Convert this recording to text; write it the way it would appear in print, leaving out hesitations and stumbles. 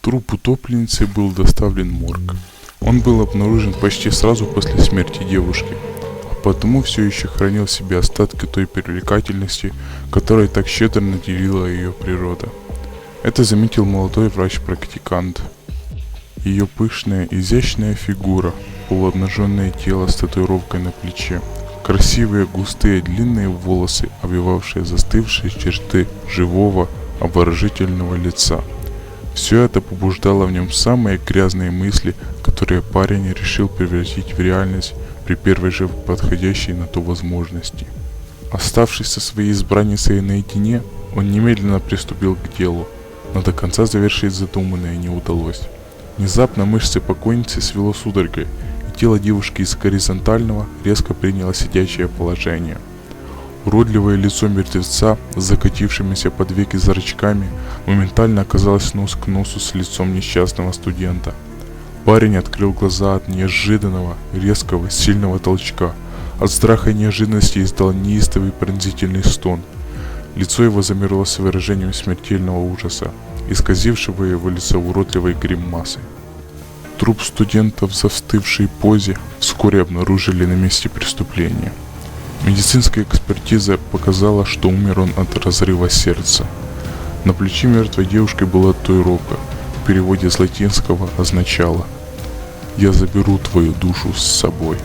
Труп утопленницы был доставлен в морг. Он был обнаружен почти сразу после смерти девушки, а потому все еще хранил в себе остатки той привлекательности, которой так щедро наделила ее природа. Это заметил молодой врач-практикант. Ее пышная, изящная фигура, полуобнаженное тело с татуировкой на плече, красивые, густые, длинные волосы, обвивавшие застывшие черты живого, обворожительного лица. Все это побуждало в нем самые грязные мысли, которые парень решил превратить в реальность при первой же подходящей на то возможности. Оставшись со своей избранницей наедине, он немедленно приступил к делу, но до конца завершить задуманное не удалось. Внезапно мышцы покойницы свело судорогой, и тело девушки из горизонтального резко приняло сидячее положение. Уродливое лицо мертвеца с закатившимися под веки зрачками моментально оказалось нос к носу с лицом несчастного студента. Парень открыл глаза от неожиданного, резкого, сильного толчка. От страха и неожиданности издал неистовый пронзительный стон. Лицо его замерло с выражением смертельного ужаса, исказившего его лицо уродливой гримасой. Труп студента в застывшей позе вскоре обнаружили на месте преступления. Медицинская экспертиза показала, что умер он от разрыва сердца. На плече мертвой девушки была татуировка, в переводе с латинского означала «Я заберу твою душу с собой».